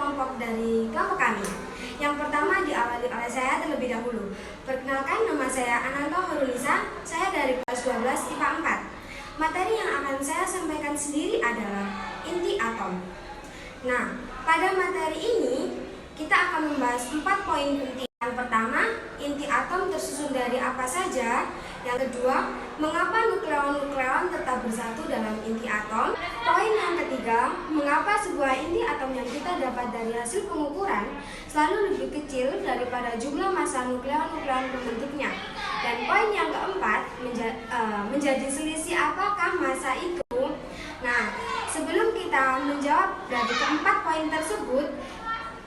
kelompok dari kelompok kami. Yang pertama diawali oleh saya terlebih dahulu. Perkenalkan, nama saya Ananto Horulisa, saya dari kelas 12 IPA 4. Materi yang akan saya sampaikan sendiri adalah inti atom. Nah, pada materi ini kita akan membahas 4 poin penting. Yang pertama, inti atom tersusun dari apa saja. Yang kedua, mengapa nukleon-nukleon tetap bersatu dalam inti atom. Poin yang ketiga, mengapa sebuah inti atom yang kita dapat dari hasil pengukuran selalu lebih kecil daripada jumlah massa nukleon-nukleon pembentuknya. Dan poin yang keempat, menjadi selisih apakah massa itu. Nah, sebelum kita menjawab dari keempat poin tersebut,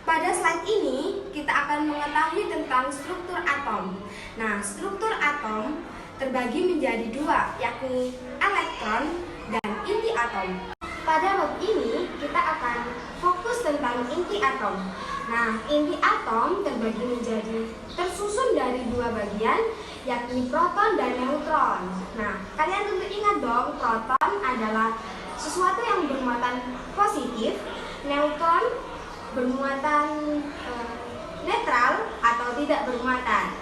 pada slide ini kita akan mengetahui tentang struktur atom. Nah, struktur atom terbagi menjadi dua, yakni elektron dan inti atom. Pada bab ini kita akan fokus tentang inti atom. Nah, inti atom terbagi menjadi tersusun dari dua bagian, yakni proton dan neutron. Nah, kalian tentu ingat dong, proton adalah sesuatu yang bermuatan positif, neutron bermuatan netral atau tidak bermuatan.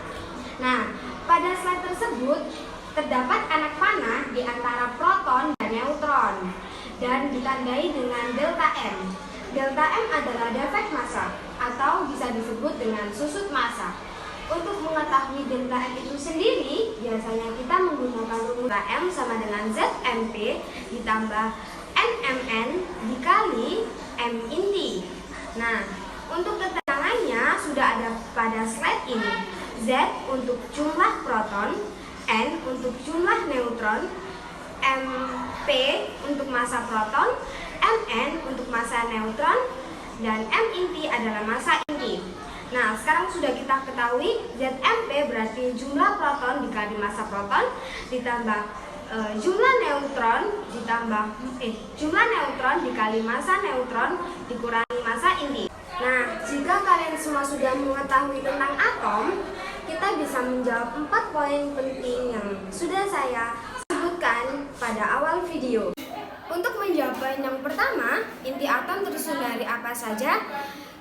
Nah, pada slide tersebut terdapat anak panah di antara proton dan neutron dan ditandai dengan delta M. Delta M adalah defek massa atau bisa disebut dengan susut massa. Untuk mengetahui delta M itu sendiri, biasanya kita menggunakan rumus delta M sama dengan ZMP ditambah NMN dikali M inti. Nah, untuk keterangannya sudah ada pada slide ini. Z untuk jumlah proton, N untuk jumlah neutron, MP untuk massa proton, Mn untuk massa neutron, dan M inti adalah massa inti. Nah, sekarang sudah kita ketahui ZMP berarti jumlah proton dikali massa proton ditambah jumlah neutron dikali massa neutron dikurangi massa inti. Nah, jika kalian semua sudah mengetahui tentang atom, kita bisa menjawab 4 poin penting yang sudah saya sebutkan pada awal video. Untuk menjawab poin yang pertama, inti atom tersusun dari apa saja?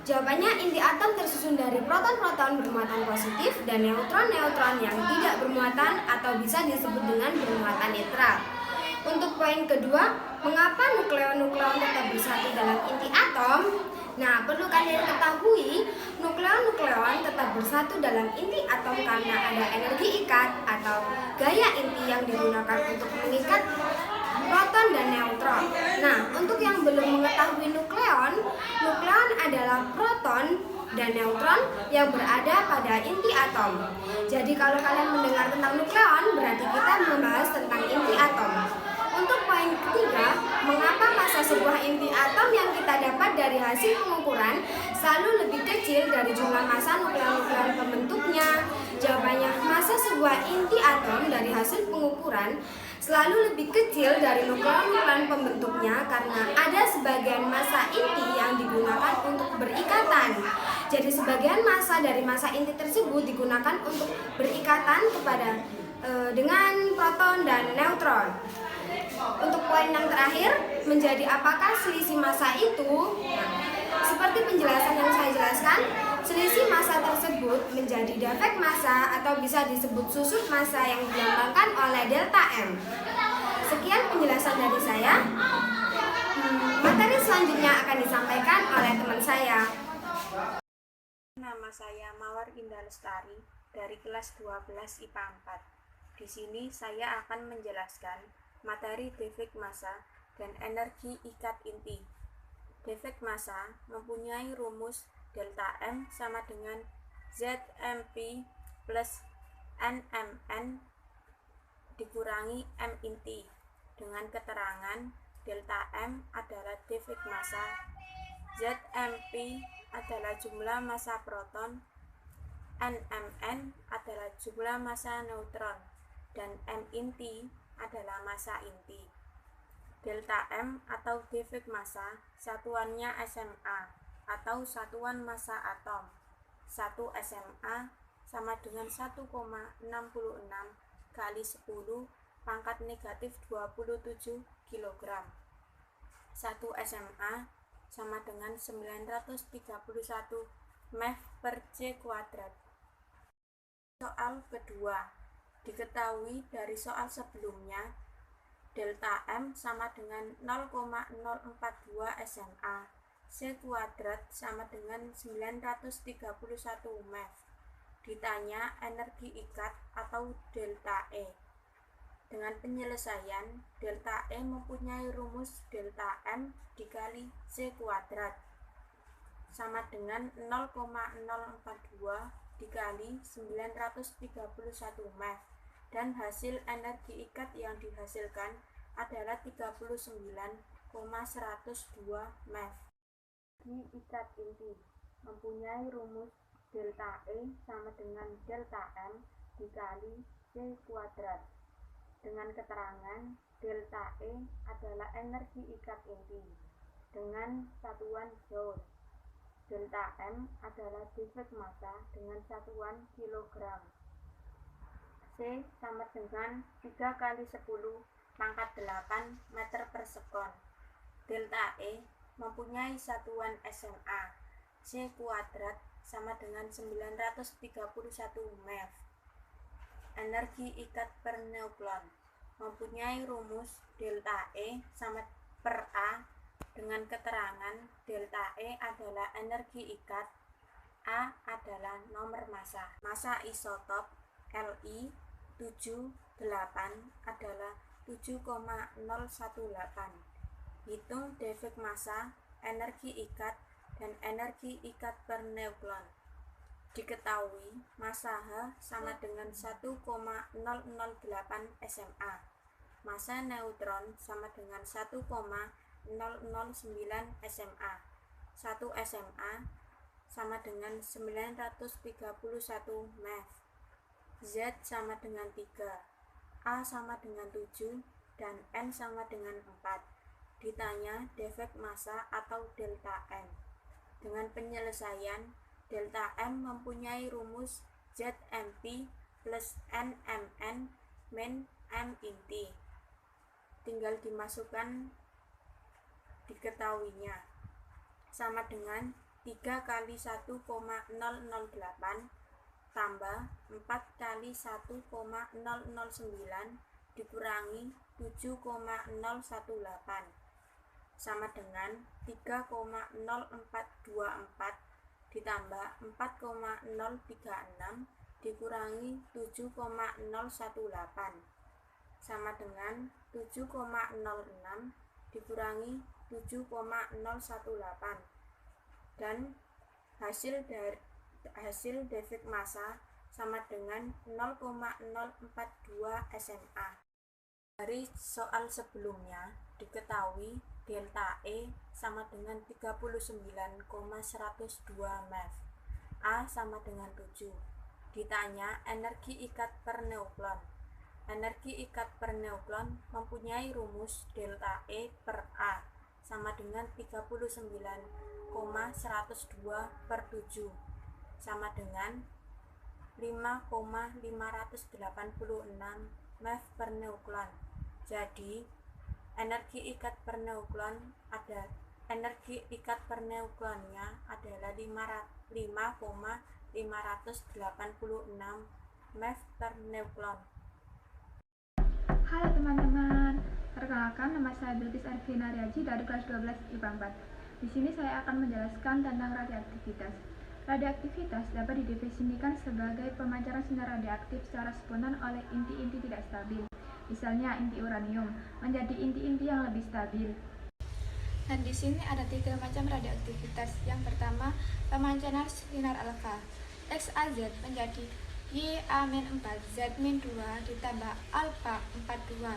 Jawabannya, inti atom tersusun dari proton-proton bermuatan positif dan neutron-neutron yang tidak bermuatan atau bisa disebut dengan bermuatan netral. Untuk poin kedua, mengapa nukleon-nukleon tetap bersatu dalam inti atom? Nah, perlu kalian ketahui, nukleon-nukleon tetap bersatu dalam inti atom karena ada energi ikat atau gaya inti yang digunakan untuk mengikat proton dan neutron. Nah, untuk yang belum mengetahui nukleon adalah proton dan neutron yang berada pada inti atom. Jadi kalau kalian mendengar tentang nukleon, berarti kita membahas tentang inti atom. Untuk poin ketiga, mengapa massa sebuah inti atom yang kita dapat dari hasil pengukuran selalu lebih kecil dari jumlah massa nukleon-nukleon pembentuknya? Jawabannya, massa sebuah inti atom dari hasil pengukuran selalu lebih kecil dari nukleon-nukleon pembentuknya karena ada sebagian massa inti yang digunakan untuk berikatan. Jadi sebagian massa dari massa inti tersebut digunakan untuk berikatan dengan proton dan neutron. Untuk poin yang terakhir, menjadi apakah selisih massa itu? Seperti penjelasan yang saya jelaskan, selisih massa tersebut menjadi defek massa atau bisa disebut susut massa yang dilambangkan oleh delta M. Sekian penjelasan dari saya. Materi selanjutnya akan disampaikan oleh teman saya. Nama saya Mawar Indah Lestari dari kelas 12 IPA 4. Di sini saya akan menjelaskan materi defek massa dan energi ikat inti. Defek massa mempunyai rumus delta M sama dengan ZMP plus NMN dikurangi M inti, dengan keterangan delta M adalah defek massa, ZMP adalah jumlah massa proton, NMN adalah jumlah massa neutron, dan M inti adalah massa inti. Delta M atau defek massa satuannya SMA atau satuan massa atom. 1 SMA sama dengan 1,66 kali 10 pangkat negatif 27 kg. 1 SMA sama dengan 931 MeV per C kuadrat. Soal kedua, diketahui dari soal sebelumnya, delta M sama dengan 0,042 SMA, C kuadrat sama dengan 931 MeV. Ditanya energi ikat atau delta E. Dengan penyelesaian, delta E mempunyai rumus delta M dikali C kuadrat sama dengan 0,042 dikali 931 MeV, dan hasil energi ikat yang dihasilkan adalah 39,102 MeV. Energi ikat inti mempunyai rumus delta E sama dengan delta M dikali C kuadrat, dengan keterangan delta E adalah energi ikat inti dengan satuan Joule. Delta M adalah defek massa dengan satuan kilogram. C sama dengan 3 kali 10 pangkat 8 meter per sekon. Delta E mempunyai satuan SMA. C kuadrat sama dengan 931 MeV. Energi ikat per neuklon mempunyai rumus delta E sama per A, dengan keterangan delta E adalah energi ikat, A adalah nomor massa. Massa isotop Li 78 adalah 7,018. Hitung defek massa, energi ikat, dan energi ikat per neuklon. Diketahui massa H sama dengan 1,008 SMA. Massa neutron sama dengan 1,009 SMA. 1 SMA sama dengan 931 MeV. Z sama dengan 3, A sama dengan 7, dan N sama dengan 4. Ditanya defek massa atau delta M. Dengan penyelesaian, delta M mempunyai rumus ZMP plus NMN min M inti. Tinggal dimasukkan diketahuinya, sama dengan 3 kali 1,008 tambah 4 kali 1,009 dikurangi 7,018 sama dengan 3,0424 ditambah 4,036 dikurangi 7,018 sama dengan 7,06 dikurangi 7,018, dan hasil defek massa sama dengan 0,042 SMA. Dari soal sebelumnya diketahui delta E sama dengan 39,102 MeV. A sama dengan 7. Ditanya energi ikat per neuklon. Energi ikat per neuklon mempunyai rumus delta E per A sama dengan 39,102 per 7 sama dengan 5,586 MeV per neuklon. Jadi energi ikat per neuklonnya adalah 5,586 MeV per neuklon. Halo teman-teman, perkenalkan nama saya Bilqis Arifina Riaji dari kelas 12 IPA 4. Di sini saya akan menjelaskan tentang radioaktivitas. Radioaktivitas dapat didefinisikan sebagai pemancaran sinar radioaktif secara spontan oleh inti-inti tidak stabil. Misalnya inti uranium menjadi inti-inti yang lebih stabil. Dan di sini ada 3 macam radioaktivitas. Yang pertama, pemancaran sinar alfa. XAZ menjadi Ya-4 Z-2 ditambah alfa 42.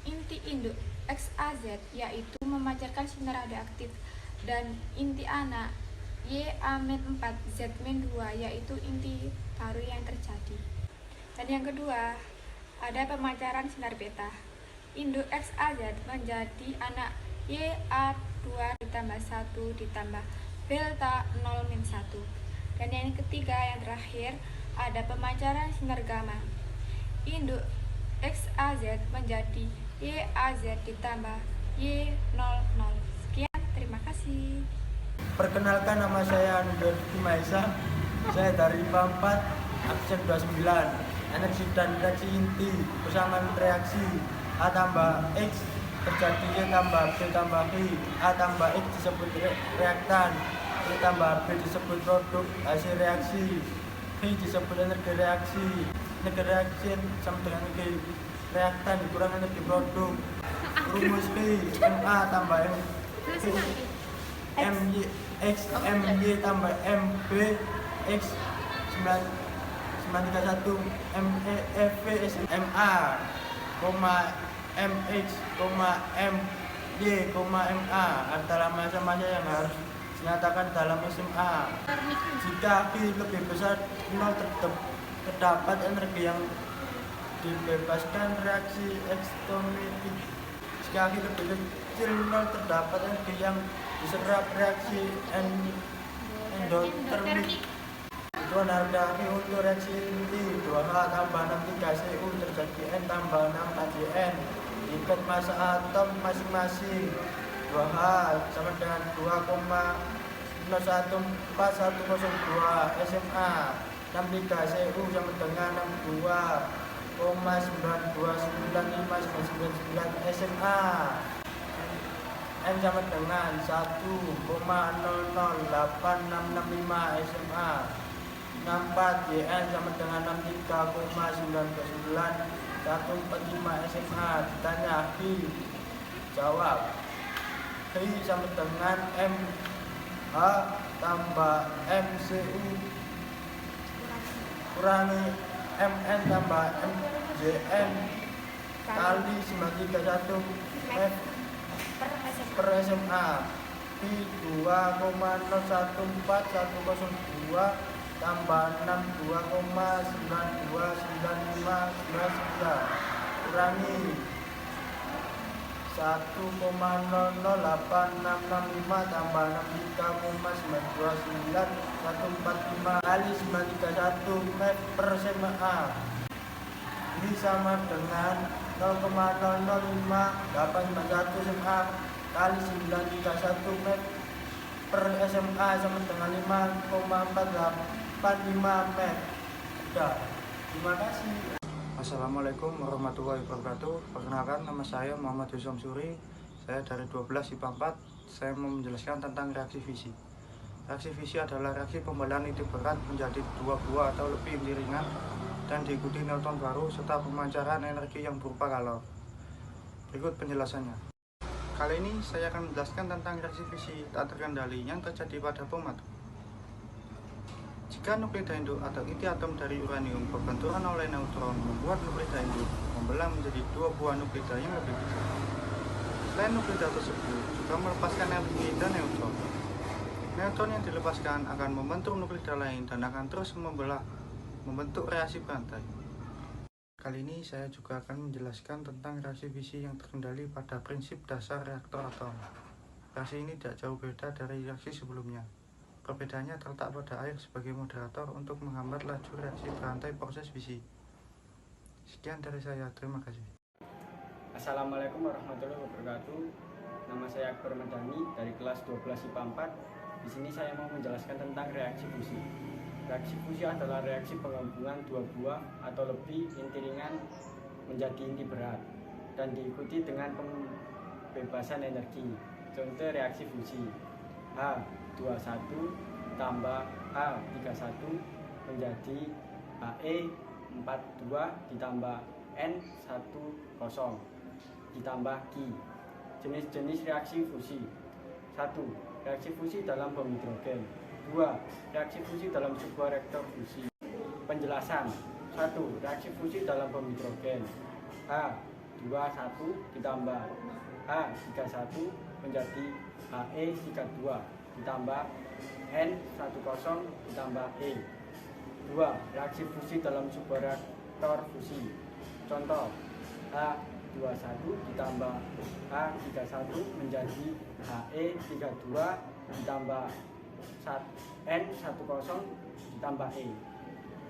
Inti induk XAZ yaitu memancarkan sinar radioaktif, dan inti anak Ya-4 Z-2 yaitu inti baru yang terjadi. Dan yang kedua, ada pemancaran sinar beta. Induk XAZ menjadi anak Ya2 ditambah 1 ditambah delta 0-1. Dan yang ketiga, yang terakhir, ada pemancaran sinar gamma. Induk XAZ menjadi YAZ ditambah Y00. Sekian, terima kasih. Perkenalkan, nama saya Anurdi Maisa. Saya dari IPA 4, absen 29. Energi dan reaksi inti, persamaan reaksi A tambah X terjadi Y tambah B tambah I. A tambah X disebut reaktan, Y tambah B disebut produk hasil reaksi, I disebut energi reaksi. Energi reaksi sama dengan energi reaktan dikurang energi produk. Rumus I, MA tambah MY X MY tambah MB X 931 MEV SMA, MX, MY, MA adalah masa-masa yang harus dinyatakan dalam SMA. Jika I lebih besar 0 terdapat energi yang dibebaskan reaksi ekstometik. Jika I lebih kecil 0 terdapat energi yang diserap reaksi endotermik. Hitungan harga I untuk reaksi inti 2H tambah 63 Cu terjadi N tambah 6 KJN. Tingkat massa atom masing-masing 2H sama dengan 2,0141102 SMA. 63 Cu sama dengan 62,929599 SMA. N sama dengan 1,008665 SMA. 64 YN sama dengan 63,99145 SMA. Ditanya I, jawab. I sama dengan MH tambah MCU kurangi MN tambah MJN kali 931 F per SMA. I 2,014102 tambah 62,929599 kurangi 1,008665 tambah 63,929145 kali 931 MEV per SMA. Ini sama dengan 0,005891 SMA kali 931 MEV per SMA sama dengan 5,485 MEV. Sudah, terima kasih. Assalamualaikum warahmatullahi wabarakatuh. Perkenalkan, nama saya Muhammad Husam Suri. Saya dari 12 IPA 4. Saya mau menjelaskan tentang reaksi fisi. Reaksi fisi adalah reaksi pembelahan inti berat menjadi dua buah atau lebih inti ringan dan diikuti neutron baru serta pemancaran energi yang berupa kalor. Berikut penjelasannya. Kali ini saya akan menjelaskan tentang reaksi fisi tak terkendali yang terjadi pada bom atom. Jika nuklida induk atau inti atom dari uranium berbenturan oleh neutron, membuat nuklida induk membelah menjadi dua buah nuklida yang lebih kecil. Selain nuklida tersebut juga melepaskan energi dan neutron. Neutron yang dilepaskan akan membentuk nuklida lain dan akan terus membelah, membentuk reaksi berantai. Kali ini saya juga akan menjelaskan tentang reaksi fisi yang terkendali pada prinsip dasar reaktor atom. Reaksi ini tidak jauh beda dari reaksi sebelumnya. Perbedaannya terletak pada air sebagai moderator untuk menghambat laju reaksi berantai proses fisi. Sekian dari saya, terima kasih. Assalamualaikum warahmatullahi wabarakatuh. Nama saya Akbar Madani dari kelas 12 IPA 4. Di sini saya mau menjelaskan tentang reaksi fusi. Reaksi fusi adalah reaksi penggabungan dua buah atau lebih inti ringan menjadi inti berat dan diikuti dengan pembebasan energi. Contoh reaksi fusi: H21 tambah H31 menjadi He42 ditambah N10 ditambah Ki. Jenis-jenis reaksi fusi: 1. Reaksi fusi dalam bom hidrogen. 2. Reaksi fusi dalam sebuah reaktor fusi. Penjelasan: 1. Reaksi fusi dalam bom hidrogen. H21 ditambah H31 menjadi He32 ditambah N10 ditambah E. 2. Reaksi fusi dalam sebuah reaktor fusi. Contoh: H21 ditambah H31 menjadi He32 ditambah N10 ditambah E.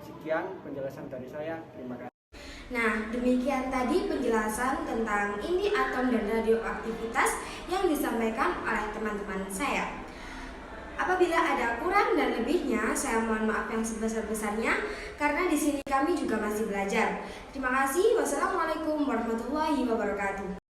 Sekian penjelasan dari saya, terima kasih. Nah, demikian tadi penjelasan tentang inti atom dan radioaktivitas yang disampaikan oleh teman-teman saya. Apabila ada kurang dan lebihnya, saya mohon maaf yang sebesar-besarnya karena di sini kami juga masih belajar. Terima kasih. Wassalamualaikum warahmatullahi wabarakatuh.